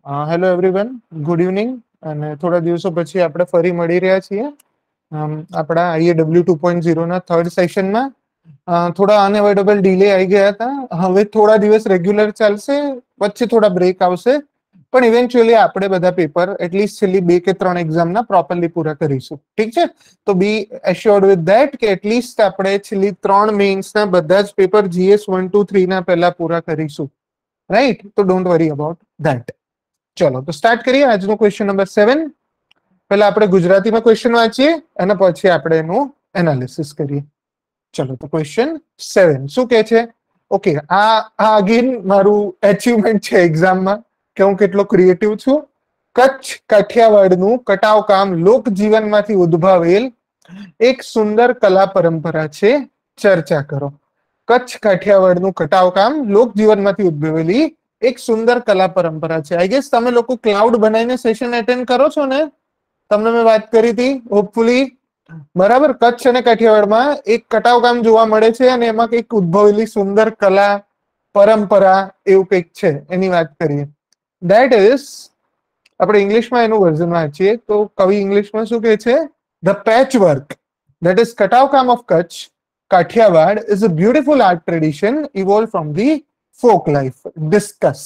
Hello everyone, good evening. અને થોડા દિવસો પછી આપણે ફરી મળી રહ્યા છીએ આપણા IAW 2.0 ના થર્ડ સેશનમાં. થોડા અનએવોઇડેબલ ડિલે આવી ગયા હતા. હવે થોડા દિવસ રેગ્યુલર ચાલશે, વચ્ચે થોડા બ્રેક આવશે, પણ ઇવેન્ચ્યુઅલી આપણે બધા પેપર એટલીસ્ટ છેલ્લી 2 કે 3 એક્ઝામના પ્રોપરલી પૂરા કરીશું. ઠીક છે, તો બી એશ્યોર્ડ વિથ ધેટ કે એટલીસ્ટ આપણે છેલ્લી 3 મેઇન્સના બધા જ પેપર GS 1 2 3 ના પહેલા પૂરા કરીશું. રાઈટ, તો ડોન્ટ વરી અબાઉટ ધેટ. ચલો તો સ્ટાર્ટ કરીએ આજનો ક્વેશ્ચન નંબર 7. પહેલા આપણે ગુજરાતીમાં ક્વેશ્ચન વાંચીએ અને પછી આપણે એનું એનાલિસિસ કરીએ. ચલો તો ક્વેશ્ચન 7 શું કહે છે? ઓકે, આ અગેન મારું એચિવમેન્ટ છે એક્ઝામમાં કે હું કેટલો ક્રિએટિવ છું. કચ્છ કાઠિયાવાડનું કટાવ કામ લોક જીવનમાંથી ઉદ્ભવેલ એક સુંદર કલા પરંપરા છે, ચર્ચા કરો. કચ્છ કાઠિયાવાડનું કટાવ કામ લોક જીવનમાંથી ઉદ્ભવેલી એક સુંદર કલા પરંપરા છે. આઈ ગેસ તમે લોકો ક્લાઉડ બનાવીને સેશન એટેન્ડ કરો છો ને, તમને મેં વાત કરી હતી હોપફુલી. બરાબર, કચ્છ અને કાઠિયાવાડમાં એક કટાવ કામ જોવા મળે છે અને એમાં કંઈક ઉદ્ભવેલી સુંદર કલા પરંપરા એવું કંઈક છે, એની વાત કરીએ. ધેટ ઇઝ, આપણે ઇંગ્લિશમાં એનું વર્ઝન વાંચીએ તો કવિ ઇંગ્લિશમાં શું કહે છે? The patch work that is કટાવ કામ of Kutch, Kathiawad is a beautiful art tradition evolved from the folk life. Discuss.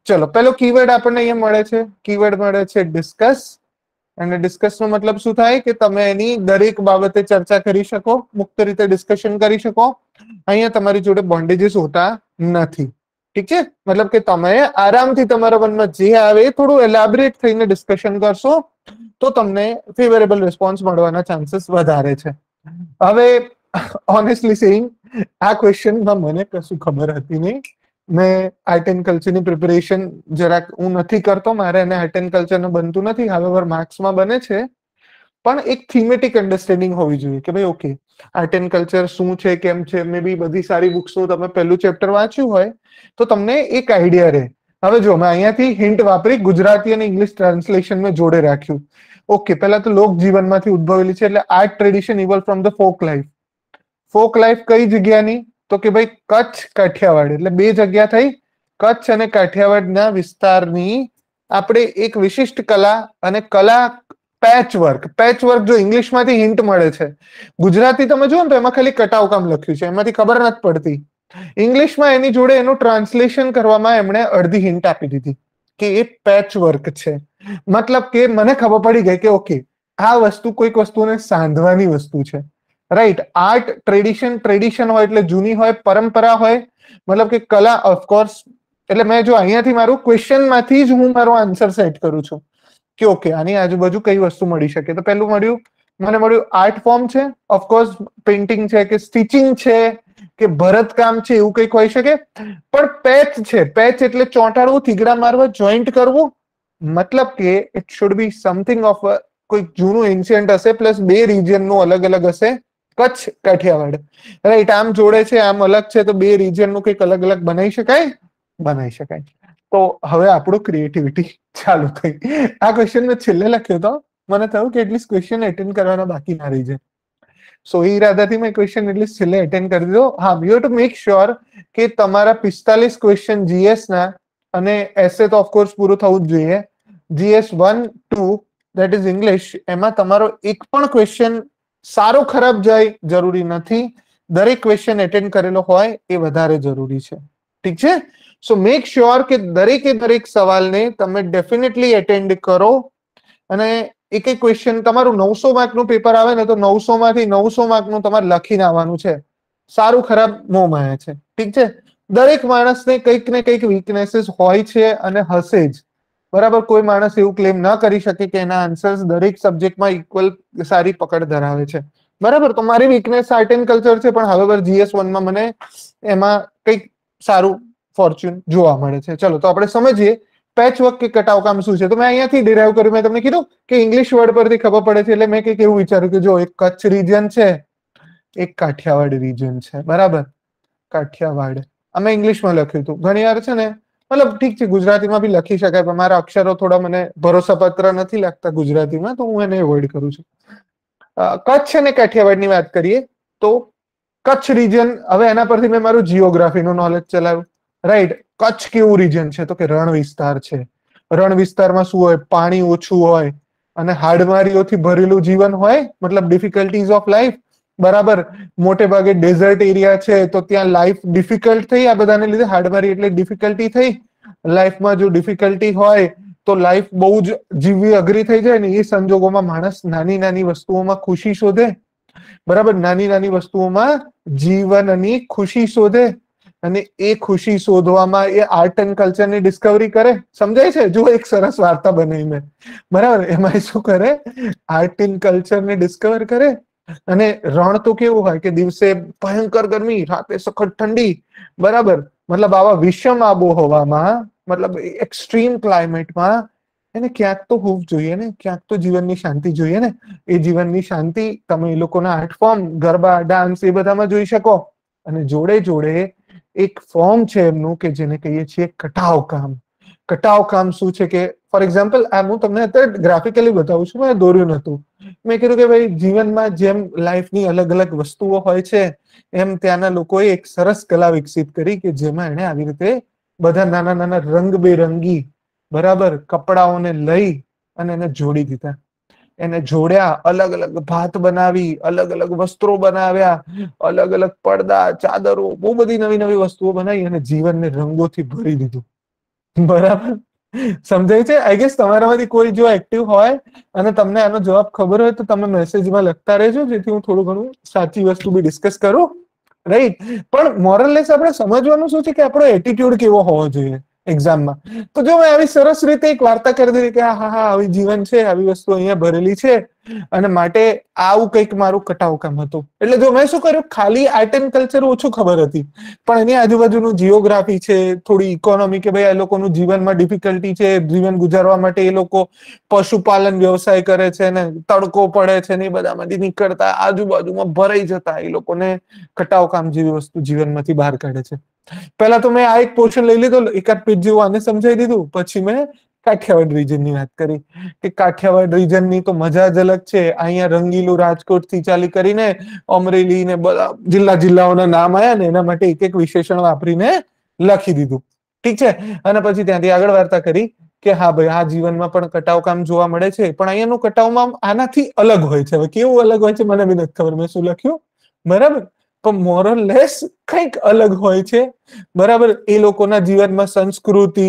ચલો, પેલો કીવર્ડ આપણને અહીંયા મળે છે, કીવર્ડ મળે છે ડિસ્કસ. અને ડિસ્કસ નો મતલબ શું થાય કે તમે એની દરેક બાબતે ચર્ચા કરી શકો, મુક્ત રીતે ડિસ્કશન કરી શકો. અહીંયા તમારી જોડે બોન્ડેજીસ હોતા નથી. ઠીક છે, મતલબ કે તમે આરામથી તમારા મનમાં જે આવે એ થોડું એલાબરેટ થઈને ડિસ્કશન કરશો તો તમને ફેવરેબલ રિસ્પોન્સ મળવાના ચાન્સીસ વધારે છે. હવે ઓનેસ્ટલી સેઇંગ, આ ક્વેશ્ચનમાં મને કશું ખબર હતી નહીં. મેં આર્ટ એન્ડ કલ્ચરની પ્રિપેરેશન જરાક હું નથી કરતો, મારે એને આર્ટ એન્ડ કલ્ચરનું બનતું નથી. હાવેવર માર્ક્સમાં બને છે, પણ એક થીમેટિક અન્ડરસ્ટેન્ડિંગ હોવી જોઈએ કે ભાઈ ઓકે, આર્ટ એન્ડ કલ્ચર શું છે, કેમ છે. મે બી બધી સારી બુક્સનું તમે પહેલું ચેપ્ટર વાંચ્યું હોય તો તમને એક આઈડિયા રહે. હવે જો મેં અહીંયાથી હિન્ટ વાપરી, ગુજરાતી અને ઇંગ્લિશ ટ્રાન્સલેશન મેં જોડે રાખ્યું. ઓકે, પહેલા તો લોક જીવનમાંથી ઉદ્ભવેલી છે એટલે art tradition evolve from the folk life. Folk life કઈ જગ્યાની? તો કે ભાઈ કચ્છ કાઠિયાવાડ, એટલે 2 જગ્યા થઈ. કચ્છ અને કાઠિયાવાડના વિસ્તારની આપણે એક વિશિષ્ટ કલા અને કલા પેચ વર્ક. પેચ વર્ક જો ઇંગ્લિશમાંથી હિન્ટ મળે છે, ગુજરાતી તમે જુઓ ને તો એમાં ખાલી કટાવ કામ લખ્યું છે, એમાંથી ખબર નથી પડતી. ઇંગ્લિશમાં એની જોડે એનું ટ્રાન્સલેશન કરવામાં એમણે અડધી હિન્ટ આપી દીધી કે એ પેચ વર્ક છે. મતલબ કે મને ખબર પડી ગઈ કે ઓકે, આ વસ્તુ કોઈક વસ્તુને સાંધવાની વસ્તુ છે. રાઈટ, આર્ટ ટ્રેડિશન, ટ્રેડિશન હોય એટલે જૂની હોય, પરંપરા હોય, મતલબ કે કલા ઓફકોર્સ. એટલે મેં જો અહીંયાથી મારું ક્વેશ્ચન માંથી જ હું મારો આન્સર સેટ કરું છું કે ઓકે, આની આજુબાજુ કઈ વસ્તુ મળી શકે. તો પહેલું મને મળ્યું આર્ટ ફોર્મ છે. ઓફકોર્સ પેઇન્ટિંગ છે કે સ્ટિચિંગ છે કે ભરતકામ છે, એવું કંઈક હોઈ શકે. પણ પેચ છે, પેચ એટલે ચોંટાડવું, થીગડા મારવા, જોઈન્ટ કરવું. મતલબ કે it should be something of કોઈ જૂનું એન્શિયન્ટ હશે, પ્લસ 2 રિજિયનનું અલગ અલગ હશે. કચ્છ કાઠિયાવાડ, રાઈટ, આમ જોડે છે, આમ અલગ છે, તો 2 રિજિયનનું કંઈક અલગ અલગ બનાવી શકાય, બનાવી શકાય. તો હવે આપણું ક્રિએટિવિટી ચાલુ થઈ. આ ક્વેશ્ચન મેં છેલ્લે લખ્યો હતો, મને થયું કે એટલીસ્ટ ક્વેશ્ચન એટેન્ડ કરવાના બાકી ના રહી જાય. સો એ ઈરાદાથી મેં ક્વેશ્ચન એટલીસ્ટ છેલ્લે એટેન્ડ કરી દીધો. હા, you have to make sure કે તમારા 45 ક્વેશ્ચન GS ના અને એસે તો ઓફકોર્સ પૂરું થવું જ જોઈએ. GS 1 2 દેટ ઇઝ ઇંગ્લિશ, એમાં તમારો એક પણ ક્વેશ્ચન સારો ખરાબ જાય જરૂરી નથી. દરેક ક્વેશ્ચન એટેન્ડ કરેલો હોય એ વધારે જરૂરી છે. ઠીક છે, સો મેક શ્યોર કે દરેક સવાલને તમે ડેફિનેટલી એટેન્ડ કરો. અને એક એક ક્વેશ્ચન, તમારું 900 માર્કનું પેપર આવે ને તો 900 માંથી 900 માર્કનું તમારે લખીને આવવાનું છે. સારું ખરાબ મોં માયા છે. ઠીક છે, દરેક માણસને કંઈક ને કંઈક વીકનેસીસ હોય છે અને હશે જ. બરાબર, કોઈ માણસ એવું ક્લેમ ના કરી શકે કે એના આન્સર્સ દરેક સબ્જેક્ટમાં ઇક્વલ સારી પકડ ધરાવે છે. બરાબર, તો મારી વીકનેસ આર્ટ એન્ડ કલ્ચર છે, પણ હવે GS 1 માં મને એમાં કંઈક સારું ફોર્ચ્યુન જોવા મળે છે. ચલો તો આપણે સમજીએ પેચ વર્ક કે કટાવ કામ શું છે. તો મેં અહીંયાથી ડિરાઈવ કર્યું, મેં તમને કીધું કે ઇંગ્લિશ વર્ડ પરથી ખબર પડે છે, એટલે મેં કંઈક એવું વિચાર્યું કે જો એક કચ્છ રિજન છે, એક કાઠિયાવાડ રિજન છે. બરાબર, કાઠિયાવાડ અમે ઇંગ્લિશમાં લખ્યું હતું. ઘણી વાર છે ને, મતલબ ઠીક છે, ગુજરાતીમાં બી લખી શકાય, પણ મારા અક્ષરો થોડા મને ભરોસાપાત્ર નથી લાગતા ગુજરાતીમાં, તો હું એને એવોઇડ કરું છું. કચ્છ અને કાઠિયાવાડની વાત કરીએ તો કચ્છ રિજન, હવે એના પરથી મેં મારું જીઓગ્રાફીનું નોલેજ ચલાવ્યું. રાઈટ, કચ્છ કેવું રિજન છે? તો કે રણ વિસ્તાર છે. રણ વિસ્તારમાં શું હોય, પાણી ઓછું હોય અને હાડમારીઓથી ભરેલું જીવન હોય, મતલબ ડિફિકલ્ટીઝ ઓફ લાઈફ. બરાબર, મોટે ભાગે ડેઝર્ટ એરિયા છે તો ત્યાં લાઈફ ડિફિકલ્ટ થઈ, આ બધાને લીધે હાડમારી એટલે ડિફિકલ્ટી થઈ. લાઈફમાં જો ડિફિકલ્ટી હોય તો લાઈફ બહુ જ જીવવી અઘરી થઈ જાય ને, એ સંજોગોમાં માણસ નાની નાની વસ્તુઓમાં ખુશી શોધે. બરાબર, નાની નાની વસ્તુઓમાં જીવનની ખુશી શોધે અને એ ખુશી શોધવામાં એ આર્ટ એન્ડ કલ્ચરની ડિસ્કવરી કરે. સમજાય છે? જો એક સરસ વાર્તા બનાવી મેં, બરાબર, એમાં શું કરે, આર્ટ એન્ડ કલ્ચરને ડિસ્કવર કરે. અને રણ તો કેવું હોય કે દિવસે ભયંકર ગરમી, રાતે સખત ઠંડી. બરાબર, મતલબ આવા વિષમ આબોહવામાં, મતલબ એક્સ્ટ્રીમ ક્લાઇમેટમાં એને ક્યાંક તો હોવું જોઈએ ને, ક્યાંક તો જીવનની શાંતિ જોઈએ ને. એ જીવનની શાંતિ તમે એ લોકોના આર્ટ ફોર્મ, ગરબા, ડાન્સ, એ બધામાં જોઈ શકો. અને જોડે જોડે એક ફોર્મ છે એમનું કે જેને કહીએ છીએ કટાવ કામ. કટાવ કામ શું છે કે, ફોર એક્ઝામ્પલ, આ હું તમને અત્યારે ગ્રાફિકલી બતાવું છું, મેં દોર્યું નતું. મેં કીધું કે ભાઈ, જીવનમાં જેમ લાઈફની અલગ અલગ વસ્તુઓ હોય છે, એમ ત્યાંના લોકોએ એક સરસ કલા વિકસિત કરી કે જેમાં એને આવી રીતે બધા નાના નાના રંગબેરંગી, બરાબર, કપડાઓને લઈ અને એને જોડી દીધા. એને જોડ્યા, અલગ અલગ ભાત બનાવી, અલગ અલગ વસ્ત્રો બનાવ્યા, અલગ અલગ પડદા, ચાદરો, બહુ બધી નવી નવી વસ્તુઓ બનાવી અને જીવનને રંગોથી ભરી દીધું. બરાબર, સમજાય છે? આઈ ગેસ તમારામાંથી કોઈ જો એક્ટિવ હોય અને તમને આનો જવાબ ખબર હોય તો તમે મેસેજમાં લખતા રહેજો, જેથી હું થોડું ઘણું સાચી વસ્તુ બી ડિસ્કસ કરું. રાઈટ, પણ મોરલેસ આપણે સમજવાનું શું છે કે આપણો એટીટ્યુડ કેવો હોવો જોઈએ એક્ઝામમાં. તો જો મેં આવી સરસ રીતે એક વાર્તા કરી દીધી કે હા હા આવી જીવન છે, આવી વસ્તુ અહીંયા ભરેલી છે, અને માટે આવું કંઈક મારું કટાવ કામ હતું. એટલે જો મેં શું કર્યું, ખાલી આર્ટ એન્ડ કલ્ચર ઓછું ખબર હતી, પણ એની આજુબાજુનું જીઓગ્રાફી છે, થોડી ઇકોનોમી, કે ભાઈ આ લોકોનું જીવનમાં ડિફિકલ્ટી છે, જીવન ગુજારવા માટે એ લોકો પશુપાલન વ્યવસાય કરે છે ને, તડકો પડે છે ને, એ બધામાંથી નીકળતા આજુબાજુમાં ભરાઈ જતા એ લોકોને કટાવ કામ જેવી વસ્તુ જીવનમાંથી બહાર કાઢે છે. પહેલા તો મેં આ એક પોર્શન લઈ લીધો, એકાદ પેજ જેવું આને સમજાવી દીધું. પછી મેં કાઠિયાવાડ રીજનની વાત કરી કે કાઠિયાવાડ રીજનની તો મજા જ અલગ છે. અહીંયા રંગીલું રાજકોટ થી ચાલી કરીને અમરેલી ને બધા જિલ્લા જિલ્લાઓના નામ આયા ને એના માટે એક એક વિશેષણ વાપરીને લખી દીધું. ઠીક છે, અને પછી ત્યાંથી આગળ વાર્તા કરી કે હા ભાઈ, આ જીવનમાં પણ કટાવ કામ જોવા મળે છે, પણ અહીંયાનું કટાવમાં આનાથી અલગ હોય છે. હવે કેવું અલગ હોય છે મને બી નથી ખબર, મેં શું લખ્યું, બરાબર, પણ મોરલેસ કંઈક અલગ હોય છે. બરાબર, એ લોકોના જીવનમાં સંસ્કૃતિ,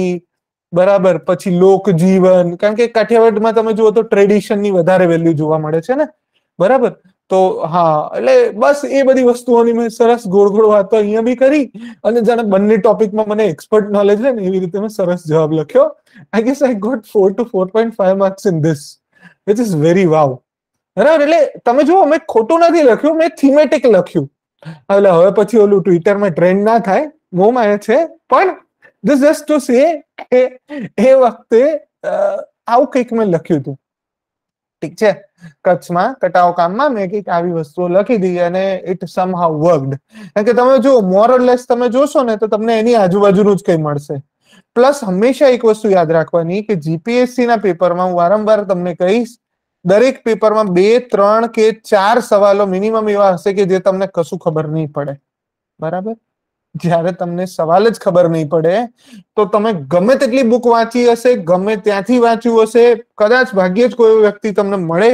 બરાબર, પછી લોકજીવન, કારણ કે કાઠિયાવાડમાં તમે જુઓ તો ટ્રેડિશનની વધારે વેલ્યુ જોવા મળે છે ને. બરાબર, તો હા, એટલે બસ એ બધી વસ્તુઓની મેં સરસ ગોળ ગોળ વાતો અહીંયા બી કરી, અને જાણે બંને ટોપિકમાં મને એક્સપર્ટ નોલેજ છે ને એવી રીતે મેં સરસ જવાબ લખ્યો. I guess I got 4 to 4.5 marks in this, which is very wow. બરાબર, એટલે તમે જુઓ, મેં ખોટું નથી લખ્યું, મેં થીમેટિક લખ્યું. એટલે હવે પછી ઓલું ટ્વિટરમાં ટ્રેન્ડ ના થાય, મોમાં છે, પણ this just to say કે એ વખતે આવું કંઈક મેં લખ્યું હતું. ઠીક છે, કચ્છમાં કટાવ કામમાં મેં કંઈક આવી વસ્તુઓ લખી દીધી અને ઇટ સમહાઉ વર્કડ. કારણ કે તમે જો મોરલેસ તમે જોશો ને તો તમને એની આજુબાજુનું જ કંઈ મળશે. પ્લસ હંમેશા એક વસ્તુ યાદ રાખવાની કે જીપીએસસી ના પેપરમાં હું વારંવાર તમને કહીશ, દરેક પેપરમાં 2, 3 કે 4 સવાલો મિનિમમ એવા હશે કે જે તમને કશું ખબર નહીં પડે. બરાબર, જ્યારે તમને સવાલ જ ખબર નહીં પડે તો તમે ગમે તેટલી બુક વાંચી હશે, ગમે ત્યાંથી વાંચ્યું હશે, કદાચ ભાગ્યે જ કોઈ વ્યક્તિ તમને મળે,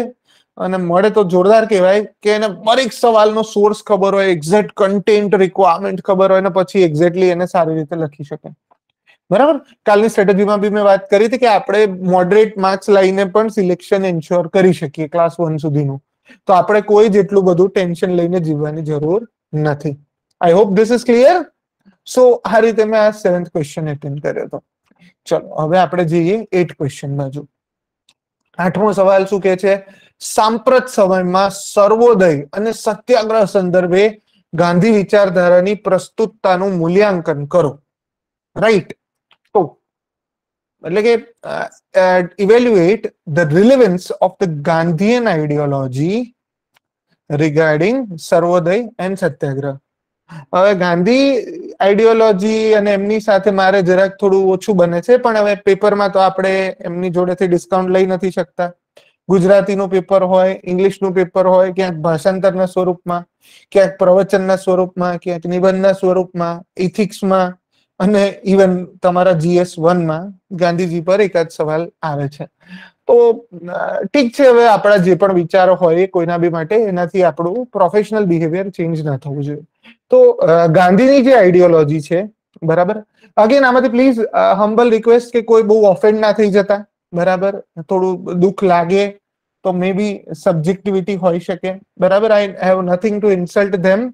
અને મળે તો જોરદાર કહેવાય કે એને દરેક સવાલનો સોર્સ ખબર હોય, એક્ઝેક્ટ કન્ટેન્ટ રિક્વાયરમેન્ટ ખબર હોય, ને પછી એક્ઝેક્ટલી એને સારી રીતે લખી શકે. બરાબર, કાલની સ્ટ્રેટેજીમાં બી મેં વાત કરી હતી કે આપણે મોડરેટ માર્ક્સ લઈને પણ સિલેક્શન એન્શ્યોર કરી શકીએ ક્લાસ 1 સુધીનું. તો આપણે કોઈ જેટલું બધું ટેન્શન લઈને જીવવાની જરૂર નથી. I hope this is clear. So આ રીતે મેં આ 7th ક્વેશ્ચન એટેમ્પ્ટ કર્યો હતો. ચલો હવે આપણે જઈએ 8th ક્વેશ્ચન બાજુ. 8મો સવાલ શું કહે છે, સાંપ્રત સમયમાં સર્વોદય અને સત્યાગ્રહ સંદર્ભે ગાંધી વિચારધારાની પ્રસ્તુતતાનું મૂલ્યાંકન કરો. રાઈટ, તો એટલે કે evaluate the relevance of the Gandhian ideology regarding Sarvodaya and Satyagraha. હવે ગાંધી આઈડિયોલોજી અને એમની સાથે મારે જરાક થોડું ઓછું બને છે, પણ હવે પેપરમાં તો આપણે એમની જોડેથી ડિસ્કાઉન્ટ લઈ નથી શકતા. ગુજરાતીનું પેપર હોય, ઇંગ્લિશનું પેપર હોય, ક્યાંક ભાષાંતરના સ્વરૂપમાં, ક્યાંક પ્રવચનના સ્વરૂપમાં, ક્યાંક નિબંધના સ્વરૂપમાં, ઇથિક્સમાં, અને ઇવન તમારા GS1 માં ગાંધીજી પર એકાદ સવાલ આવે છે. તો ઠીક છે, હવે આપણા જે પણ વિચારો હોય કોઈના બી માટે, એનાથી આપણું પ્રોફેશનલ બિહેવિયર ચેન્જ ના થવું જોઈએ. તો ગાંધીની જે આઈડિયોલોજી છે, બરાબર, અગેન આમાંથી પ્લીઝ હમ્બલ રિક્વેસ્ટ કે કોઈ બહુ ઓફેન્ડ ના થઈ જતા, બરાબર, થોડું દુઃખ લાગે તો મે બી સબ્જેક્ટિવિટી હોઈ શકે, બરાબર. I have nothing to insult them.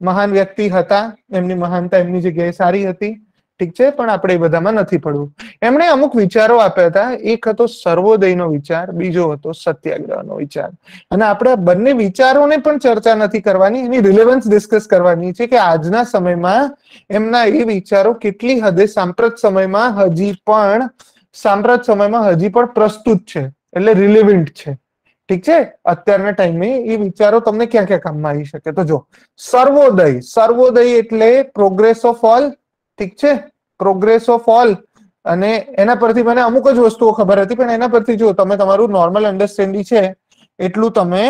મહાન વ્યક્તિ હતા, એમની મહાનતા એમની જગ્યાએ સારી હતી, ઠીક છે, પણ આપણે એ બધામાં નથી પડવું. એમણે અમુક વિચારો આપ્યા હતા. એક હતો સર્વોદયનો વિચાર, બીજો હતો સત્યાગ્રહનો વિચાર. અને આપણે બંને વિચારોને પણ ચર્ચા નથી કરવાની, એની રિલેવન્સ ડિસ્કસ કરવાની છે કે આજના સમયમાં એમના એ વિચારો કેટલી હદે સાંપ્રત સમયમાં હજી પણ પ્રસ્તુત છે, એટલે રિલેવન્ટ છે. ઠીક છે, અત્યારના ટાઈમે એ વિચારો તમને ક્યાં ક્યાં કામમાં આવી શકે. તો જો, સર્વોદય એટલે પ્રોગ્રેસ ઓફ ઓલ, ઠીક છે, પ્રોગ્રેસ ઓફ ઓલ. અને એના પરથી મને અમુક જ વસ્તુઓ ખબર હતી, પણ એના પરથી જો તમે તમારું નોર્મલ અન્ડરસ્ટેન્ડિંગ છે એટલું તમે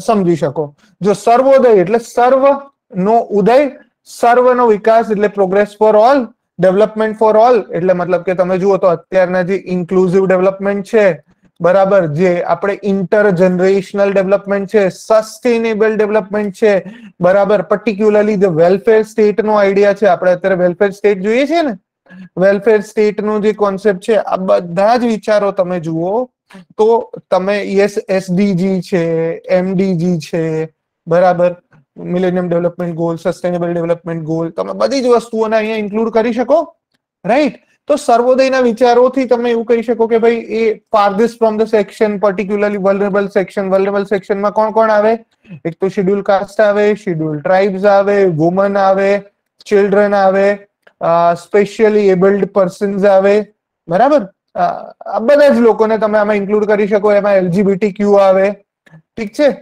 સમજી શકો. જો સર્વોદય એટલે સર્વ નો ઉદય, સર્વ નો વિકાસ એટલે progress for all, development for all. એટલે મતલબ કે તમે જુઓ તો અત્યારના જે ઇન્ક્લુઝિવ ડેવલપમેન્ટ છે, બરાબર, જે આપણે ઇન્ટર જનરેશનલ ડેવલપમેન્ટ છે, સસ્ટેનેબલ ડેવલપમેન્ટ છે, બરાબર, પર્ટિક્યુલરલી જે વેલફેર સ્ટેટ નો આઈડિયા છે, આપણે અત્યારે વેલફેર સ્ટેટ જોઈએ છીએ ને, વેલફેર સ્ટેટ નો જે કોન્સેપ્ટ છે, આ બધા જ વિચારો તમે જુઓ તો તમે SDG છે, MDG છે, બરાબર, millennium development goal, sustainable development goal, તમે બધી જ વસ્તુઓને અહીંયા ઇન્ક્લુડ કરી શકો, રાઈટ. તો સર્વોદયના વિચારોથી તમે એવું કહી શકો કે ભાઈ એ farthest from the section, particularly vulnerable section. Vulnerable સેક્શનમાં કોણ કોણ આવે? એક તો શેડ્યુલ કાસ્ટ આવે, શેડ્યુલ ટ્રાઇબ્સ આવે, વુમન આવે, ચિલ્ડ્રન આવે, સ્પેશિયલી એબલ્ડ પર્સન્સ આવે, બરાબર. આ બધા જ લોકોને તમે આમાં ઇન્ક્લુડ કરી શકો. એમાં LGBTQ આવે, ઠીક છે.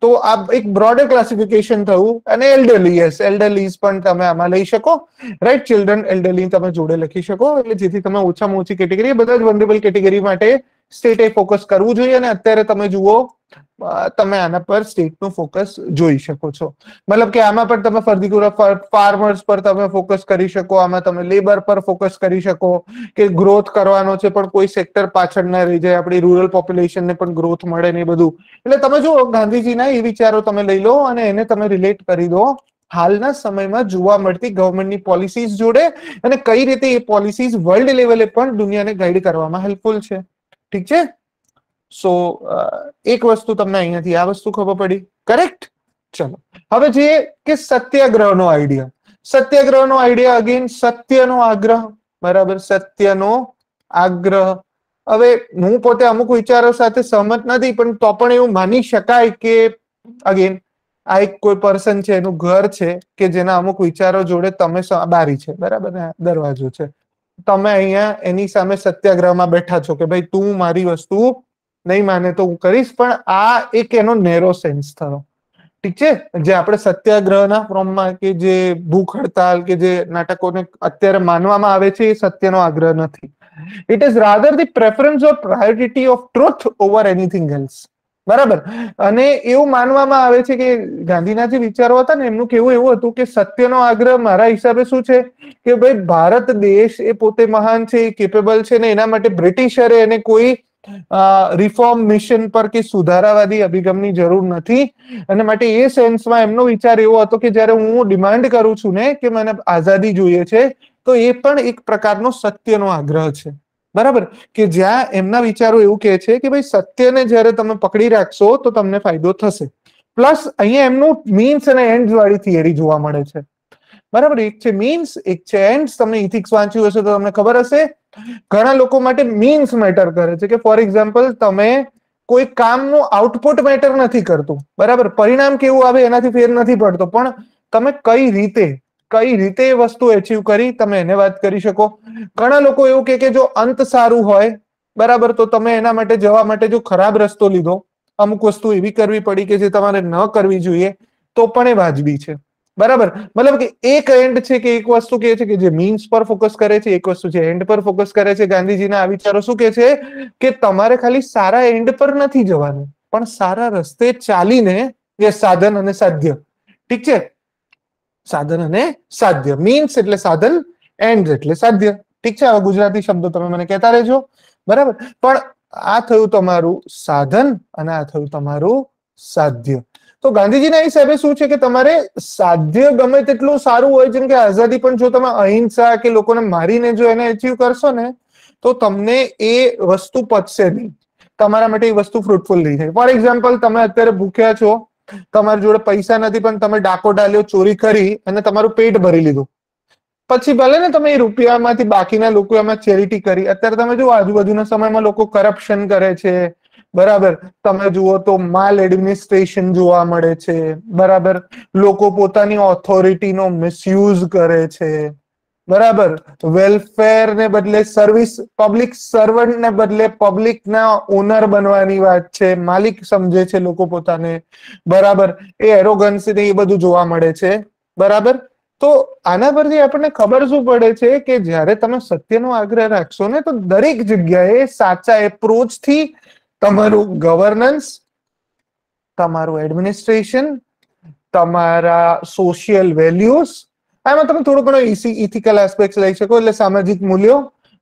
તો આ એક બ્રોડર ક્લાસિફિકેશન થયું. અને એલ્ડરલી, યસ, એલ્ડરલીઝ પણ તમે આમાં લઈ શકો, રાઈટ. ચિલ્ડ્રન, એલ્ડરલી તમે જોડે લખી શકો, એટલે જેથી તમે ઓછામાં ઓછી કેટેગરી, બધા જ વલ્નરેબલ કેટેગરી માટે સ્ટેટે ફોકસ કરવું જોઈએ. અને અત્યારે તમે જુઓ, તમે આના પર સ્ટેટનું ફોકસ જોઈ શકો છો. મતલબ કે આમાં પણ તમે ફાર્મર્સ પર તમે ફોકસ કરી શકો, આમાં તમે લેબર પર ફોકસ કરી શકો કે ગ્રોથ કરવાનો છે પણ કોઈ સેક્ટર પાછળ ના રહી જાય, આપણી રૂરલ પોપ્યુલેશનને પણ ગ્રોથ મળે ને એ બધું. એટલે તમે જુઓ, ગાંધીજીના એ વિચારો તમે લઈ લો અને એને તમે રિલેટ કરી દો હાલના સમયમાં જોવા મળતી ગવર્મેન્ટની પોલિસીઝ જોડે, અને કઈ રીતે એ પોલિસીઝ વર્લ્ડ લેવલે પણ દુનિયાને ગાઈડ કરવામાં હેલ્પફુલ છે, ઠીક છે. સો એક વસ્તુ તમને અહીંયાથી આ વસ્તુ ખબર પડી, કરેક્ટ. ચલો, હવે જોઈએ કે સત્યાગ્રહનો આઈડિયા. સત્યાગ્રહનો આઈડિયા અગેન સત્યનો આગ્રહ, બરાબર, સત્યનો આગ્રહ. હવે હું પોતે અમુક વિચારો સાથે સહમત નથી, પણ તો પણ એવું માની શકાય કે અગેન આ એક કોઈ પર્સન છે, એનું ઘર છે, કે જેના અમુક વિચારો જોડે તમે બારી છે, બરાબર, દરવાજો છે, તમે અહીંયા એની સામે સત્યાગ્રહમાં બેઠા છો કે ભાઈ તું મારી વસ્તુ નહીં માને તો હું કરીશ. પણ આ એક એનો નેરો સેન્સ થયો, ઠીક છે. જે આપણે સત્યાગ્રહના ફોર્મમાં કે જે ભૂખ હડતાલ કે જે નાટકોને અત્યારે માનવામાં આવે છે, એ સત્યનો આગ્રહ નથી. It is rather the preference of priority of truth over anything else, બરાબર. અને એવું માનવામાં આવે છે કે ગાંધીના જે વિચારો હતા ને, એમનું કેવું એવું હતું કે સત્યનો આગ્રહ મારા હિસાબે શું છે કે ભાઈ ભારત દેશ એ પોતે મહાન છે, એ કેપેબલ છે, ને એના માટે બ્રિટિશરે એને કોઈ રિફોર્મ મિશન પર કે સુધારાવાદી અભિગમની જરૂર નથી. અને માટે એ સેન્સમાં એમનો વિચાર એવો હતો કે જયારે હું ડિમાન્ડ કરું છું ને કે મને આઝાદી જોઈએ છે, તો એ પણ એક પ્રકારનો સત્યનો આગ્રહ છે, બરાબર. કે જ્યાં એમના વિચારો એવું કહે છે કે ભાઈ સત્યને જયારે તમે પકડી રાખશો તો તમને ફાયદો થશે. પ્લસ અહીંયા એમનું મીન્સ અને એન્ડ વાળી થિયરી જોવા મળે છે, બરાબર. એક છે મીન્સ, એક છે એન્ડ્સ. તમને ઇથિક્સ વાંચ્યું હશે તો તમને ખબર હશે, ઘણા લોકો માટે મીન્સ મેટર કરે છે. કે ફોર એક્ઝામ્પલ, તમે કોઈ કામનું આઉટપુટ મેટર નથી કરતું, બરાબર, પરિણામ કેવું આવે એનાથી ફેર નથી પડતો, પણ તમે કઈ રીતે એ વસ્તુ એચીવ કરી તમે એને વાત કરી શકો. ઘણા લોકો એવું કે જો અંત સારું હોય, બરાબર, તો તમે એના માટે જવા માટે જો ખરાબ રસ્તો લીધો, અમુક વસ્તુ એવી કરવી પડી કે જે તમારે ન કરવી જોઈએ, તો પણ એ વાજબી છે, બરાબર. મતલબ કે એક એન્ડ છે કે એક વસ્તુ કે છે કે જે મીન્સ પર ફોકસ કરે છે, એક વસ્તુ છે એન્ડ પર ફોકસ કરે છે. ગાંધીજીના આ વિચારો શું કે છે કે તમારે ખાલી સારા એન્ડ પર નથી જવાનું, પણ સારા રસ્તે ચાલીને, એ સાધન અને સાધ્ય, ઠીક છે. સાધન અને સાધ્ય. મીન્સ એટલે સાધન, એન્ડ એટલે સાધ્ય. ઠીક છે, હવે ગુજરાતી શબ્દો તમે મને કહેતા રહેજો. બરાબર, પણ આ થયું તમારું સાધન અને આ થયું તમારું સાધ્ય. તો ગાંધીજીના હિસાબે શું છે કે તમારે સાધ્ય ગમે તેટલું સારું હોય, જેમ કે આઝાદી, પણ જો તમે અહિંસા કે લોકોને મારીને જો એને અચીવ કરશો ને, તો તમને એ વસ્તુ પચશે નહીં, તમારા માટે એ વસ્તુ ફ્રૂટફુલ નહીં થાય. ફોર એક્ઝામ્પલ, તમે અત્યારે ભૂખ્યા છો, તમારી જોડે પૈસા નથી, પણ તમે ડાકો ડાલ્યો, ચોરી કરી અને તમારું પેટ ભરી લીધું. પછી ભલે ને તમે એ રૂપિયામાંથી બાકીના લોકો એમાં ચેરિટી કરી. અત્યારે તમે જુઓ આજુબાજુના સમયમાં લોકો કરપ્શન કરે છે. બરાબર, તમે જુઓ તો માલ એડમિનિસ્ટ્રેશન જોવા મળે છે. બરાબર, લોકો પોતાની ઓથોરિટીનો મિસયુઝ કરે છે. બરાબર, વેલફેર ને બદલે સર્વિસ, પબ્લિક સર્વન્ટ ને બદલે પબ્લિક ના ઓનર બનવાની વાત છે, માલિક સમજે છે લોકો પોતાને. બરાબર, એ એરોગન્સ ને એ બધું જોવા મળે છે. બરાબર, તો આના પરથી આપણને ખબર શું પડે છે કે જ્યારે તમે સત્યનો આગ્રહ રાખશો ને, તો દરેક જગ્યાએ સાચા એપ્રોચ થી તમારું ગવર્નન્સ, તમારું એડમિનિસ્ટ્રેશન, તમારા સોશિયલ વેલ્યુઝ, આમાં તમે થોડું ઘણો ઇથિકલ એસ્પેક્ટ લઈ શકો, એટલે સામાજિક મૂલ્યો,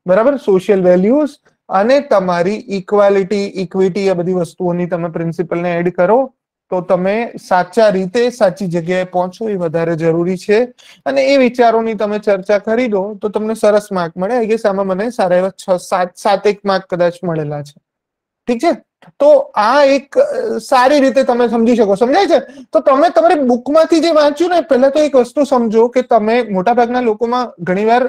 બરાબર, સોશિયલ વેલ્યુઝ અને તમારી ઇક્વાલિટી, ઇક્વિટી, આ બધી વસ્તુઓની તમે પ્રિન્સિપલને એડ કરો, તો તમે સાચા રીતે સાચી જગ્યાએ પહોંચો, એ વધારે જરૂરી છે. અને એ વિચારોની તમે ચર્ચા કરી દો તો તમને સરસ માર્ક મળે. આઈ ગેસ આમાં મને સારા એવા 6-7 માર્ક કદાચ મળેલા છે. ઠીક છે, તો આ એક સારી રીતે તમે સમજી શકો. સમજાય છે? તો તમે તમારી બુકમાંથી જે વાંચ્યું ને, પહેલા તો એક વસ્તુ સમજો કે તમે, મોટાભાગના લોકોમાં ઘણીવાર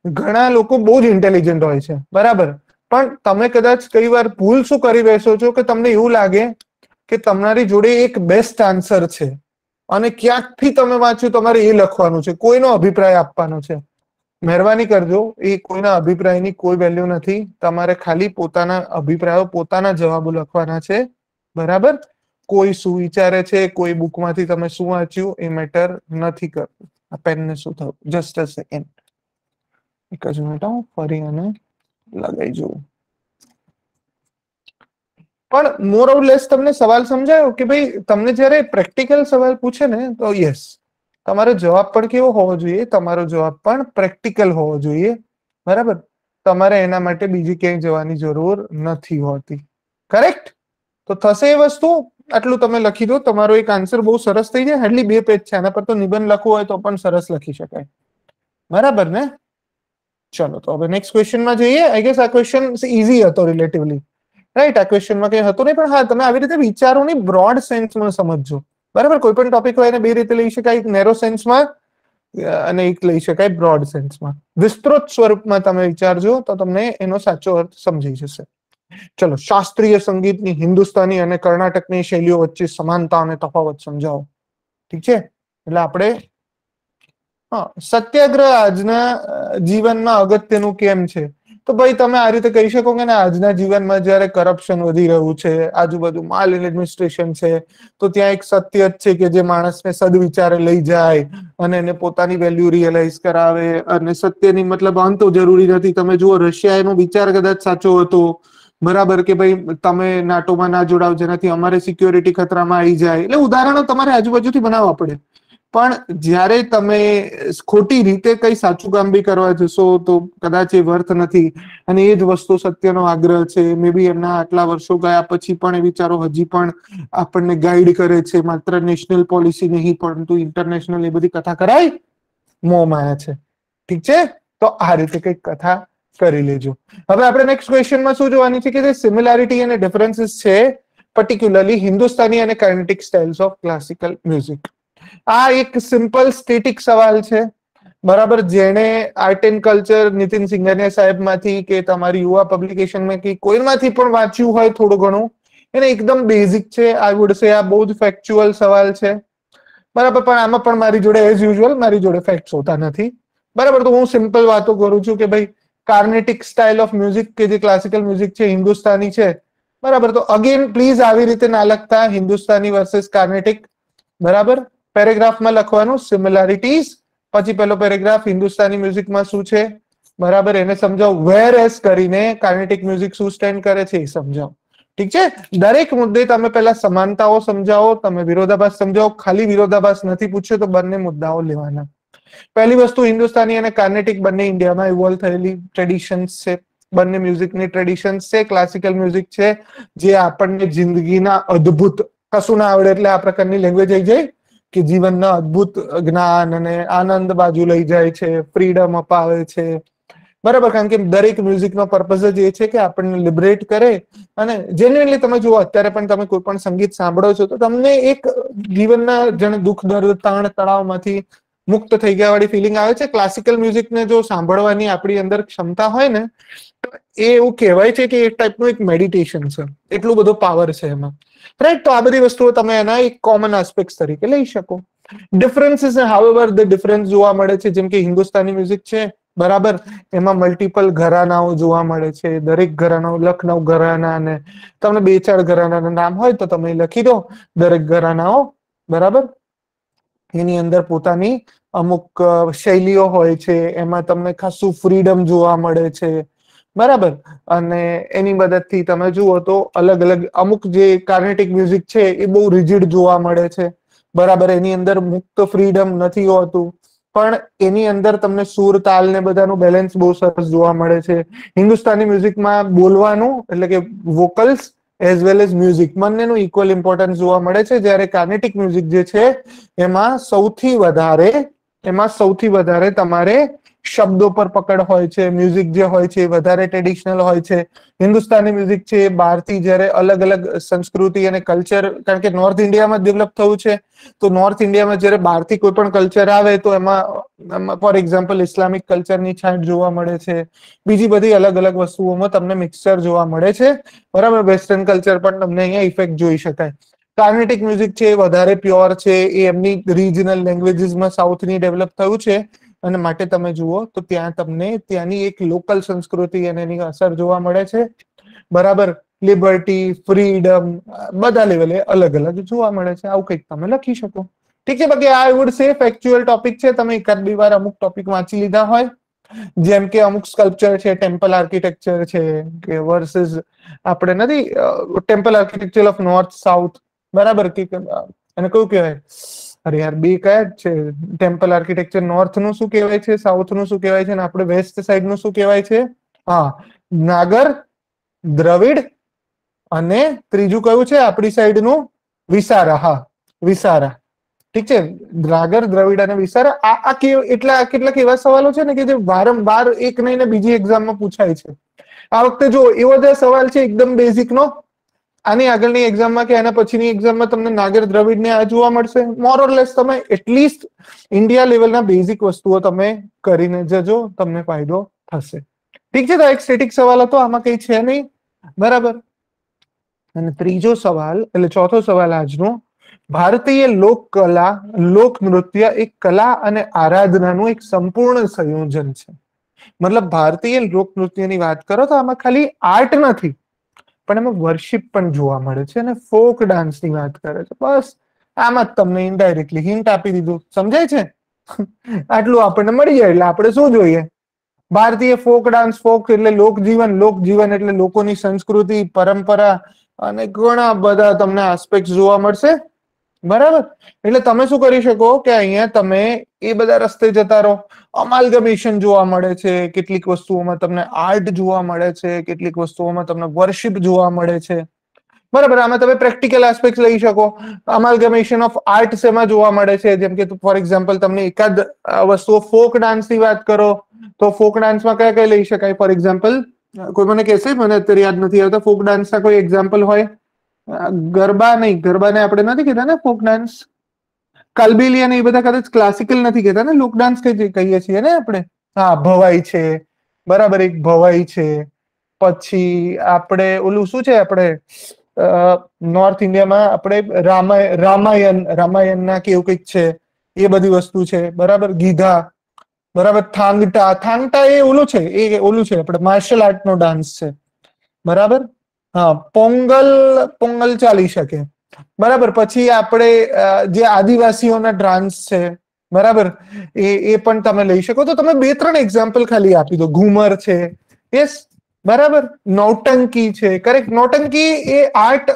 ઘણા લોકો બહુ જ ઇન્ટેલિજન્ટ હોય છે. બરાબર, પણ તમે કદાચ કઈ વાર ભૂલ શું કરી બેસો છો કે તમને એવું લાગે કે તમારી જોડે એક બેસ્ટ આન્સર છે અને ક્યાંકથી તમે વાંચ્યું, તમારે એ લખવાનું છે, કોઈનો અભિપ્રાય આપવાનો છે. મહેરબાની કરજો, એ કોઈના અભિપ્રાયની કોઈ વેલ્યુ નથી. તમારે ખાલી પોતાના અભિપ્રાયો, પોતાના જવાબો લખવાના છે. બરાબર, કોઈ શું વિચારે છે, કોઈ બુકમાંથી તમે શું વાંચ્યું, એ મેટર નથી કરતું. આ પેનને શું થયું? જસ્ટ અ સેકન્ડ, એક જ મિનિટ, હું ફરી અને લગાઈ જોઉં. પણ મોર ઓર લેસ તમને સવાલ સમજાયો કે ભાઈ, તમને જ્યારે પ્રેક્ટિકલ સવાલ પૂછે ને, તો યસ, તમારો જવાબ પણ કેવો હોવો જોઈએ? તમારો જવાબ પણ પ્રેક્ટિકલ હોવો જોઈએ. બરાબર, તમારે એના માટે બીજી ક્યાંય જવાની જરૂર નથી હોતી. કરેક્ટ? તો થશે એ વસ્તુ. આટલું તમે લખી દો, તમારો એક આન્સર બહુ સરસ થઈ જાય. હાર્ડલી 2 પેજ છે, આના પર તો નિબંધ લખવો હોય તો પણ સરસ લખી શકાય. બરાબર ને? ચલો, તો હવે નેક્સ્ટ ક્વેશ્ચનમાં જઈએ. આઈ ગેસ આ ક્વેશ્ચન ઇઝી હતો રિલેટિવલી, રાઈટ? આ ક્વેશ્ચનમાં કઈ હતું નહીં, પણ હા, તમે આવી રીતે વિચારોની બ્રોડ સેન્સમાં સમજજો. બરાબર, કોઈ પણ ટોપિક હોય એને બે રીતે લઈ શકાય, એક નેરો સેન્સમાં અને એક લઈ શકાય બ્રોડ સેન્સમાં. વિસ્તૃત સ્વરૂપમાં તમે વિચારજો તો તમને એનો સાચો અર્થ સમજી જશે. ચલો, શાસ્ત્રીય સંગીતની હિન્દુસ્તાની અને કર્ણાટકની શૈલીઓ વચ્ચે સમાનતા અને તફાવત સમજાવો. ઠીક છે, એટલે આપણે સત્યાગ્રહ આજના જીવનમાં અગત્યનું કેમ છે? તો ભાઈ, તમે આ રીતે કહી શકો કે આજના જીવનમાં જયારે કરપ્શન વધી રહ્યું છે, આજુબાજુ માલ એડમિનિસ્ટ્રેશન છે, તો ત્યાં એક સત્ય જ છે કે જે માણસને સદવિચારે લઈ જાય અને એને પોતાની વેલ્યુ રિયલાઇઝ કરાવે. અને સત્યની મતલબ અંત જરૂરી નથી. તમે જુઓ, રશિયા એનો વિચાર કદાચ સાચો હતો. બરાબર, કે ભાઈ તમે નાટોમાં ના જોડાવ, જેનાથી અમારે સિક્યોરિટી ખતરામાં આવી જાય. એટલે ઉદાહરણો તમારે આજુબાજુથી બનાવવા પડે. પણ જ્યારે તમે ખોટી રીતે કઈ સાચું કામ બી કરવા જશો તો કદાચ એ વર્થ નથી. અને એ જ વસ્તુ સત્યનો આગ્રહ છે. મે બી એમના આટલા વર્ષો ગયા પછી પણ એ વિચારો હજી પણ આપણને ગાઈડ કરે છે. માત્ર નેશનલ પોલિસી નહીં, પરંતુ ઇન્ટરનેશનલ એ બધી કથા કરાય મોંમાયા છે. ઠીક છે, તો આ રીતે કઈક કથા કરી લેજો. હવે આપણે નેક્સ્ટ ક્વેશ્ચનમાં શું જોવાની છે કે જે સિમિલારિટી અને ડિફરન્સીસ છે, પર્ટિક્યુલરલી હિન્દુસ્તાની અને કાર્નેટિક સ્ટાઇલ્સ ઓફ ક્લાસિકલ મ્યુઝિક. આ એક સિમ્પલ સ્ટેટિક સવાલ છે. બરાબર, જેને art and culture Nitin Singhania સાહેબ માંથી કે તમારી યુવા પબ્લિકેશનમાં કે કોઈમાંથી પણ વાંચ્યું હોય થોડું ઘણું, એને એકદમ બેઝિક છે. આઈ વુડ સે આ બહુ જ ફેક્ચ્યુઅલ સવાલ છે. બરાબર, પણ આમાં પણ મારી જોડે એઝ યુઝ્યુઅલ મારી જોડે ફેક્ટ્સ હોતા નથી. બરાબર, તો હું સિમ્પલ વાતો કરું છું કે ભાઈ, કાર્નેટિક સ્ટાઇલ ઓફ મ્યુઝિક કે જે ક્લાસિકલ મ્યુઝિક છે, હિન્દુસ્તાની છે. બરાબર, તો અગેન પ્લીઝ આવી રીતે ના લખતા હિન્દુસ્તાની વર્સેસ કાર્નેટિક. બરાબર, પેરેગ્રાફમાં લખવાનું સિમિલારિટીઝ, પછી પેલો પેરેગ્રાફ હિન્દુસ્તાની મ્યુઝિકમાં શું છે, બરાબર, એને સમજાવો. વેર એસ કરીને કાર્નેટિક મ્યુઝિક શું સ્ટેન્ડ કરે છે એ સમજાવો. ઠીક છે, દરેક મુદ્દે તમે પહેલા સમાનતાઓ સમજાવો, તમે વિરોધાભાસ સમજાવો. ખાલી વિરોધાભાસ નથી પૂછ્યો તો બંને મુદ્દાઓ લેવાના. પહેલી વસ્તુ, હિન્દુસ્તાની અને કાર્નેટિક બંને ઇન્ડિયામાં ઇવોલ્વ થયેલી ટ્રેડિશન્સ છે. બંને મ્યુઝિકની ટ્રેડિશન્સ છે. ક્લાસિકલ મ્યુઝિક છે જે આપણને જિંદગીના અદ્ભુત, કશું ના આવડે એટલે આ પ્રકારની લેંગ્વેજ આવી જાય કે જીવનના અદ્ભુત જ્ઞાન અને આનંદ બાજુ લઈ જાય છે, ફ્રીડમ અપાવે છે. બરાબર, કારણ કે દરેક મ્યુઝિકનો પર્પઝ જ એ છે કે આપણને લિબરેટ કરે. અને જેન્યુઅલી તમે જુઓ, અત્યારે પણ તમે કોઈ પણ સંગીત સાંભળો છો તો તમને એક જીવનના જેને દુઃખ દર્દ તાણ તણાવમાંથી મુક્ત થઈ ગયા વાળી ફિલિંગ આવે છે. ક્લાસિકલ મ્યુઝિકને જો સાંભળવાની આપણી અંદર ક્ષમતા હોય ને, તો એ એવું કહેવાય છે કે એક ટાઈપનું એક મેડિટેશન છે. એટલું બધું પાવર છે એમાં, રાઈટ? તો આ બધી વસ્તુઓ તમે એના એક કોમન આસ્પેક્ટ તરીકે લઈ શકો. ડિફરન્સીસ હાઉએવર ધ ડિફરન્સ જોવા મળે છે. જેમ કે હિન્દુસ્તાની મ્યુઝિક છે, બરાબર, એમાં મલ્ટિપલ ઘરાનાઓ જોવા મળે છે. દરેક ઘરાનાઓ, લખનઉ ઘરાના ને તમને 2-4 ઘરાના નામ હોય તો તમે લખી દો. દરેક ઘરાનાઓ, બરાબર, એની અંદર પોતાની અમુક શૈલીઓ હોય છે. એમાં તમને ખાસું ફ્રીડમ જોવા મળે છે, બરાબર. અને એની મદદથી તમે જુઓ તો અલગ અલગ અમુક જે કાર્નેટિક મ્યુઝિક છે એ બહુ રિજિડ જોવા મળે છે, બરાબર. એની અંદર મુક્ત ફ્રીડમ નથી હોતું, પણ એની અંદર તમને સુર તાલ ને બધાનું બેલેન્સ બહુ સરસ જોવા મળે છે. હિન્દુસ્તાની મ્યુઝિકમાં બોલવાનું એટલે કે વોકલ્સ એઝ વેલ એઝ મ્યુઝિક બંનેનું ઇક્વલ ઇમ્પોર્ટન્સ જોવા મળે છે. જ્યારે કાર્નેટિક મ્યુઝિક જે છે એમાં સૌથી વધારે તમારે શબ્દો પર પકડ હોય છે. મ્યુઝિક જે હોય છે એ વધારે ટ્રેડિશનલ હોય છે. હિન્દુસ્તાની મ્યુઝિક છે એ બહારથી જ્યારે અલગ અલગ સંસ્કૃતિ અને કલ્ચર, કારણ કે નોર્થ ઇન્ડિયામાં ડેવલપ થયું છે, તો નોર્થ ઇન્ડિયામાં જ્યારે બહારથી કોઈ પણ કલ્ચર આવે તો એમાં ફોર એક્ઝામ્પલ ઇસ્લામિક કલ્ચરની છાંટ જોવા મળે છે. બીજી બધી અલગ અલગ વસ્તુઓમાં તમને મિક્સચર જોવા મળે છે, બરાબર. વેસ્ટર્ન કલ્ચર પણ તમને અહીંયા ઇફેક્ટ જોઈ શકાય. કાર્નેટિક મ્યુઝિક છે એ વધારે પ્યોર છે. એ એમની રિજનલ લેંગ્વેજીસમાં સાઉથની ડેવલપ થયું છે, અને માટે તમે જુઓ તો ત્યાં તમને ત્યાંની એક લોકલ સંસ્કૃતિ અને એની અસર જોવા મળે છે, બરાબર. લિબર્ટી, ફ્રીડમ બધા લેવલે અલગ અલગ જોવા મળે છે. આવું કંઈક તમે લખી શકો, ઠીક છે. બાકી આ વુડ સે ફેક્ચ્યુઅલ ટોપિક છે. તમે એકાદ બે વાર અમુક ટોપિક વાંચી લીધા હોય, જેમ કે અમુક સ્કલ્પચર છે, ટેમ્પલ આર્કિટેક્ચર છે કે વર્સિસ આપણે નથી temple architecture of north south, બરાબર. કે અને કયું કહેવાય, અરે યાર બે કયા જ છે ટેમ્પલ આર્કિટેક્ચર? નોર્થ નું શું કહેવાય છે, સાઉથ નું શું કહેવાય છે, અને આપણે વેસ્ટ સાઈડ નું શું કહેવાય છે? હા, નાગર, દ્રવિડ, અને ત્રીજું કયું છે આપણી સાઈડ નું? વિસારા. હા, વિસારા, ઠીક છે. નાગર, દ્રવિડ અને વિસારા. આ એટલા કેટલાક એવા સવાલો છે ને કે જે વારંવાર એક નહીં ને બીજી એક્ઝામમાં પૂછાય છે. આ વખતે જો એવો જ સવાલ છે એકદમ બેઝિક નો, આની આગળની એક્ઝામમાં કે આના પછીની એક્ઝામમાં તમને નાગર દ્રવિડ ને આ જોવા મળશે. મોર ઓર લેસ તમે એટલીસ્ટ ઇન્ડિયા લેવલના બેઝિક વસ્તુઓ તમે કરીને જજો, તમને ફાયદો થશે, ઠીક છે. તો એક સ્ટેટિક સવાલ હતો, આમાં કઈ છે નહીં, બરાબર. અને ત્રીજો સવાલ એટલે ચોથો સવાલ આજનો, ભારતીય લોક કલા, લોક નૃત્ય એક કલા અને આરાધનાનું એક સંપૂર્ણ સંયોજન છે. મતલબ ભારતીય લોક નૃત્યની વાત કરો તો આમાં ખાલી આર્ટ નથી, પણ એમાં વર્શિપ પણ જોવા મળે છે, અને ફોક ડાન્સની વાત કરે છે. બસ આમાં જ તમને ઇનડાયરેક્ટલી હિન્ટ આપી દીધું, સમજાય છે? આટલું આપણને મળી જાય એટલે આપણે શું જોઈએ? ભારતીય ફોક ડાન્સ, ફોક એટલે લોકજીવન, લોકજીવન એટલે લોકોની સંસ્કૃતિ, પરંપરા અને ઘણા બધા તમને આસ્પેક્ટ જોવા મળશે, બરાબર. એટલે તમે શું કરી શકો કે અહીંયા તમે એ બધા રસ્તે જતા રહો. અમાલગમેશન જોવા મળે છે, કેટલીક વસ્તુઓમાં તમને આર્ટ જોવા મળે છે, કેટલીક વસ્તુઓમાં તમને વર્શિપ જોવા મળે છે, બરાબર. આમાં તમે પ્રેક્ટિકલ એસ્પેક્ટ લઈ શકો. અમાલગમેશન ઓફ આર્ટ શેમાં જોવા મળે છે? જેમ કે ફોર એક્ઝામ્પલ તમને એકાદ વસ્તુઓ ફોક ડાન્સની વાત કરો તો ફોક ડાન્સમાં કયા કયા લઈ શકાય? ફોર એક્ઝામ્પલ કોઈ મને કહેશે, મને અત્યારે યાદ નથી આવતા ફોક ડાન્સના કોઈ એક્ઝામ્પલ હોય? ગરબા નહીં, ગરબાને આપણે નથી કહેતા ને ફોક ડાન્સ. કલબેલિયા ને એ બધા કદાચ ક્લાસિકલ નથી કહેતા ને, લોક ડાન્સ કહીએ છીએ ને આપણે. હા, ભવાઈ છે, બરાબર. એક ભવાઈ છે. પછી આપણે ઓલું શું છે, આપણે નોર્થ ઇન્ડિયામાં આપણે રામાયણ ના કેવું કંઈક છે, એ બધી વસ્તુ છે, બરાબર. ગીધા, બરાબર. થાંગટા એ ઓલું છે, આપણે માર્શલ આર્ટ નો ડાન્સ છે, બરાબર. હા, પોંગલ ચાલી શકે, બરાબર. પછી આપણે જે આદિવાસીઓના ડાન્સ છે, બરાબર, એ પણ તમે લઈ શકો. તો તમે 2-3 એક્ઝામ્પલ ખાલી આપી દો. ઘુમર છે, યસ. બરાબર. નૌટંકી છે, કરેક્ટ. નૌટંકી એ આર્ટ,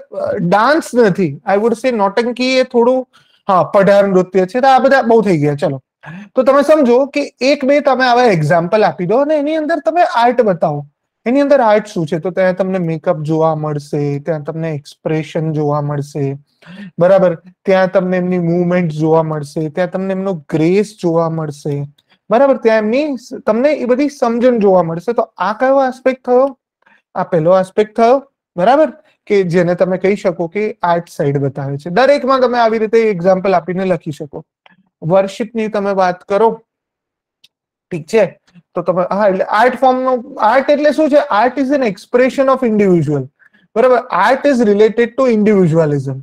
ડાન્સ નથી. આઈ વુડ સે નૌટંકી એ થોડું, હા, પઢાર નૃત્ય છે. તો આ બધા બહુ થઈ ગયા. ચલો, તો તમે સમજો કે એક બે તમે આવા એક્ઝામ્પલ આપી દો અને એની અંદર તમે આર્ટ બતાવો. એની અંદર આર્ટ શું છે? તો ત્યાં તમને મેકઅપ જોવા મળશે, ત્યાં તમને એક્સપ્રેશન જોવા મળશે, બરાબર. ત્યાં તમને એમની મુવમેન્ટ જોવા મળશે, ત્યાં તમને એમનો ગ્રેસ જોવા મળશે, બરાબર. ત્યાં એમની તમને એ બધી સમજણ જોવા મળશે. તો આ કયો આસ્પેક્ટ થયો? આ પહેલો આસ્પેક્ટ થયો, બરાબર, કે જેને તમે કહી શકો કે આર્ટ સાઈડ બતાવે છે. દરેકમાં તમે આવી રીતે એક્ઝામ્પલ આપીને લખી શકો. વર્શિપની તમે વાત કરો, ઠીક છે, તો તમે, હા, એટલે આર્ટ ફોર્મનો, આર્ટ એટલે શું છે? Art is an expression of individual, બરાબર. આર્ટ ઇઝ રિલેટેડ ટુ ઇન્ડિવિજ્યુઅલિઝમ,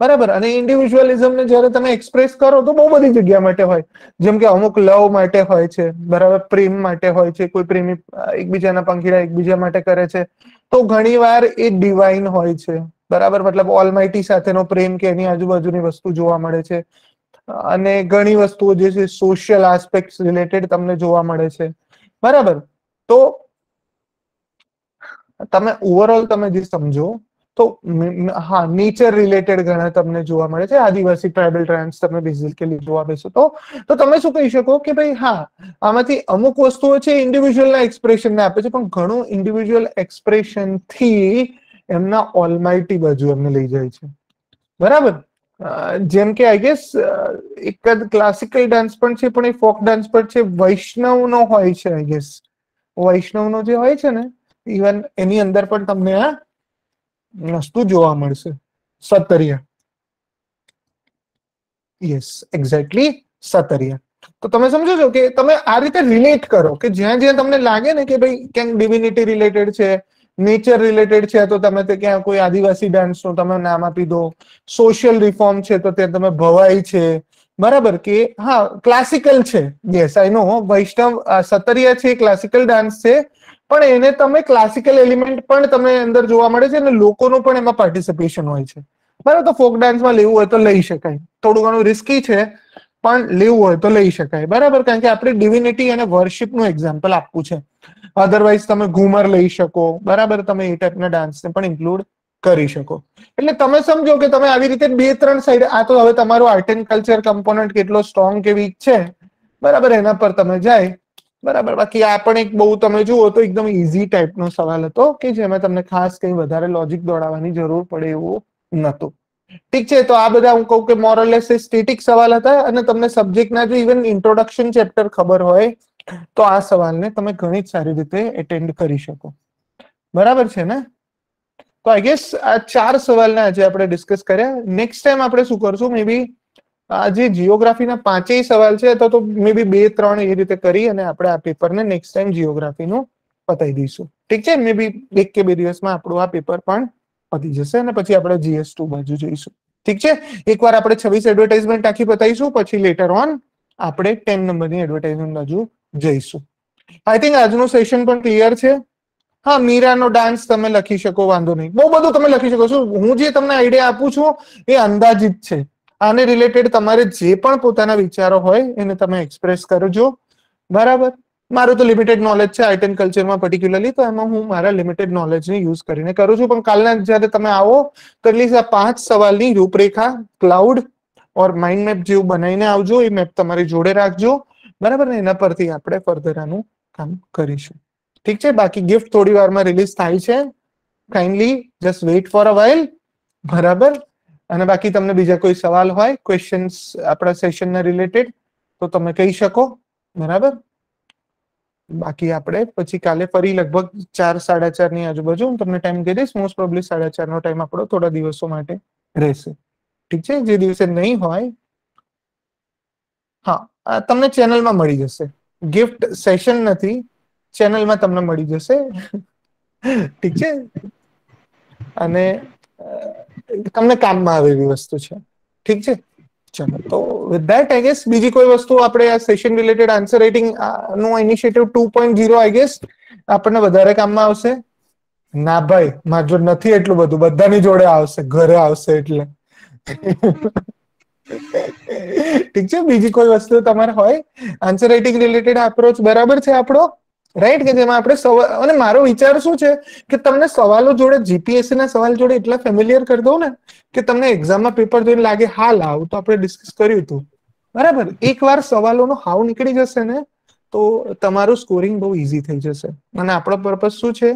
બરાબર. અને ઇન્ડિવિજ્યુઅલિઝમને જ્યારે તમે એક્સપ્રેસ કરો તો બહુ બધી જગ્યા માટે હોય. જેમ કે અમુક લવ માટે હોય છે, બરાબર, પ્રેમ માટે હોય છે. કોઈ પ્રેમી એકબીજાના પંખીડા એકબીજા માટે કરે છે, તો ઘણી વાર એ ડિવાઇન હોય છે, બરાબર. મતલબ ઓલમાઇટી સાથેનો પ્રેમ કે એની આજુબાજુની વસ્તુ જોવા મળે છે. અને ઘણી વસ્તુઓ જે છે સોશિયલ આસ્પેક્ટ રિલેટેડ તમને જોવા મળે છે, બરાબર. તો તમે ઓવરઓલ તમે જે સમજો, તો હા, નેચર રિલેટેડ ઘણા તમને જોવા મળે છે. આદિવાસી ટ્રાઇબલ ડાન્સ તમે બેઝિકલી જોવા બેસો તો તમે શું કહી શકો કે ભાઈ, હા, આમાંથી અમુક વસ્તુઓ છે ઇન્ડિવિજ્યુઅલના એક્સપ્રેશનને આપે છે, પણ ઘણું ઇન્ડિવિજ્યુઅલ એક્સપ્રેશન થી એમના ઓલમાઇટી બાજુ એમને લઈ જાય છે, બરાબર. જેમ કે આઈ ગેસ એક જ ક્લાસિકલ ડાન્સ પણ છે, પણ એ ફોક ડાન્સ પણ છે, વૈષ્ણવનો હોય છે. આઈ ગેસ વૈષ્ણવનો જે હોય છે ને, ઇવન એની અંદર પણ તમને આ વસ્તુ જોવા મળશે. સતરિયા, યસ, એક્ઝેક્ટલી, સતરિયા. તો તમે સમજો છો કે તમે આ રીતે રિલેટ કરો કે જ્યાં જ્યાં તમને લાગે ને કે ભાઈ ક્યાંક ડિવિનિટી રિલેટેડ છે, નેચર રિલેટેડ છે, તો તમે ક્યાં કોઈ આદિવાસી ડાન્સનું તમે નામ આપી દો. સોશિયલ રિફોર્મ છે, તો ત્યાં તમે ભવાઈ છે, બરાબર. કે હા, ક્લાસિકલ છે, યસ આઈ નો, વૈષ્ણવ સતરિયા છે, ક્લાસિકલ ડાન્સ છે, પણ એને તમે ક્લાસિકલ એલિમેન્ટ પણ તમે અંદર જોવા મળે છે અને લોકોનું પણ એમાં પાર્ટિસિપેશન હોય છે, બરાબર. તો ફોક ડાન્સમાં લેવું હોય તો લઈ શકાય. થોડું ઘણું રિસ્કી છે, પણ લેવું હોય તો લઈ શકાય, બરાબર. કારણ કે આપણે ડિવિનિટી અને વર્શિપનું એક્ઝામ્પલ આપવું છે. અધરવાઇઝ તમે ઘુમર લઈ શકો, બરાબર. તમે એ ટાઈપના ડાન્સને પણ ઇન્ક્લુડ કરી શકો. એટલે તમે સમજો કે તમે આવી રીતે બે ત્રણ સાઈડ, આ તો હવે તમારું આર્ટ એન્ડ કલ્ચર કમ્પોનન્ટ કેટલો સ્ટ્રોંગ કે વીક છે, બરાબર, એના પર તમે જાય, બરાબર. બાકી આ પણ એક બહુ તમે જુઓ તો એકદમ ઈઝી ટાઈપનો સવાલ હતો કે જેમાં તમને ખાસ કંઈ વધારે લોજિક દોડાવવાની જરૂર પડે એવું નહોતું. ઠીક છે, તો આ બધા હું કહું કે મોરલેસ સ્ટેટિક સવાલ હતા અને તમને સબ્જેક્ટના જો ઇવન ઇન્ટ્રોડક્શન ચેપ્ટર ખબર હોય તો આ સવાલને તમે ઘણી જ સારી રીતે એટેન્ડ કરી શકો, બરાબર છે ને. તો આઈ ગેસ આ ચાર સવાલને આજે આપણે ડિસ્કસ કર્યા. નેક્સ્ટ ટાઈમ આપણે શું કરશું, મે બી આ જે જીઓગ્રાફીના પાંચેય સવાલ છે તો મે બી બે ત્રણ એ રીતે કરી અને આપણે આ પેપરને નેક્સ્ટ ટાઈમ જીઓગ્રાફીનું પતાવી દઈશું, ઠીક છે. મે બી એક કે બે દિવસમાં આપણું આ પેપર પણ પતી જશે અને પછી આપણે GS2 બાજુ જઈશું, ઠીક છે. એકવાર આપણે 26 એડવર્ટાઇઝમેન્ટ આખી બતાવીશું, પછી લેટર ઓન આપણે 10 નંબરની એડવર્ટાઇઝમેન્ટ બાજુ જઈશું. આઈ થિંક આજનું સેશન પણ ક્લિયર છે. હા, મીરાનો ડાન્સ તમે લખી શકો, વાંધો નહીં, બહુ બધું તમે લખી શકો છો. હું જે તમને આઈડિયા આપું છું એ અંદાજિત છે. આને રિલેટેડ તમારે જે પણ પોતાના વિચારો હોય એને તમે એક્સપ્રેસ કરજો, બરાબર. મારું તો લિમિટેડ નોલેજ છે આર્ટ એન્ડ કલ્ચરમાં પર્ટિક્યુલરલી, તો એમાં હું મારા લિમિટેડ નોલેજને યુઝ કરીને કરું છું. પણ કાલના જ્યારે તમે આવો તો એટલીસ્ટ આ 5 સવાલની રૂપરેખા, ક્લાઉડ ઓર માઇન્ડ મેપ જેવું બનાવીને આવજો. એ મેપ તમારી જોડે રાખજો, બરાબર ને. એના પરથી આપણે ફર્ધર આનું કામ કરીશું, ઠીક છે. બાકી ગિફ્ટ થોડી વારમાં રિલીઝ થાય છે, kindly just weight for a while, બરાબર. અને બાકી તમને બીજા કોઈ સવાલ હોય, ક્વેશ્ચન્સ આપણા સેશનના રિલેટેડ, તો તમે કહી શકો, બરાબર. બાકી આપણે પછી કાલે ફરી લગભગ 4 સાડા 4 ની આજુબાજુ હું તમને ટાઈમ કહી દઈશ. મોસ્ટ પ્રોબેબલી 4:30 નો ટાઈમ આપણો થોડા દિવસો માટે રહેશે, ઠીક છે. જે દિવસે નહીં હોય, હા, તમને ચેનલમાં મળી જશે. ગિફ્ટ સેશન નથી, ચેનલમાં તમને મળી જશે, ઠીક છે. અને તમને કામમાં આવે એવી વસ્તુ છે, ઠીક છે. ચલો, તો વિથ ધેટ આઈ ગેસ બીજી કોઈ વસ્તુ આપણે આ સેશન રિલેટેડ આન્સર રાઇટિંગ નો ઇનિશિયેટિવ 2.0 આઈ ગેસ આપણને વધારે કામમાં આવશે. ના ભાઈ, મારી જોડે નથી એટલું બધું, બધાની જોડે આવશે, ઘરે આવશે એટલે. ઠીક છે. બીજી કોઈ વસ્તુ તમારે હોય આન્સર રાઇટિંગ રિલેટેડ, અપ્રોચ બરાબર છે આપણો? રાઈટ, કે જેમાં આપણે અને મારો વિચાર શું છે કે તમને સવાલો જોડે જીપીએસસી ના સવાલ જોડે એટલા ફેમિલિયર કરી દઉં ને કે તમને એક્ઝામમાં પેપર જોઈને લાગે હા લાવ તો આપણે ડિસ્કસ કર્યું હતું, બરાબર. એકવાર સવાલોનો હાવ નીકળી જશે ને તો તમારું સ્કોરિંગ બહુ ઈઝી થઈ જશે. અને આપણો પર્પઝ શું છે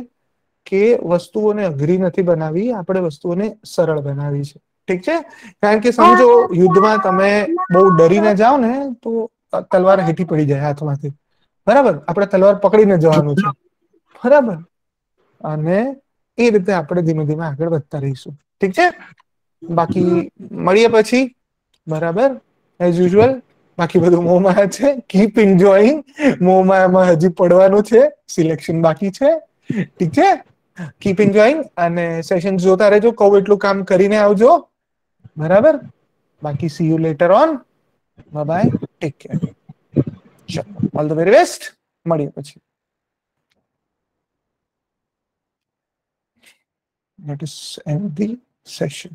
કે વસ્તુઓને અઘરી નથી બનાવી, આપણે વસ્તુઓને સરળ બનાવી છે. ઠીક છે, કારણ કે સમજો યુદ્ધમાં તમે બહુ ડરીને જાઓ ને તો તલવાર હેઠી પડી જાય હાથમાંથી, બરાબર. આપણે તલવાર પકડીને જવાનું છે, બરાબર. અને એ રીતે આપણે ધીમે ધીમે આગળ વધતા રહીશું. ઠીક છે, બાકી મળીએ પછી, બરાબર, એઝ યુઝ્યુઅલ. બાકી બધું મોમાં છે, કીપ એન્જોઈંગ. મોમાં એમાં હજી પડવાનું છે, સિલેક્શન બાકી છે. ઠીક છે, કીપ એન્જોઈંગ અને સેશન જોતા રહેજો. કહું એટલું કામ કરીને આવજો, બરાબર. બાકી C you letter on, bye bye, take care. ચલો, ઓલ ધ વેરી બેસ્ટ. મળીએ પછી. Let us end the session.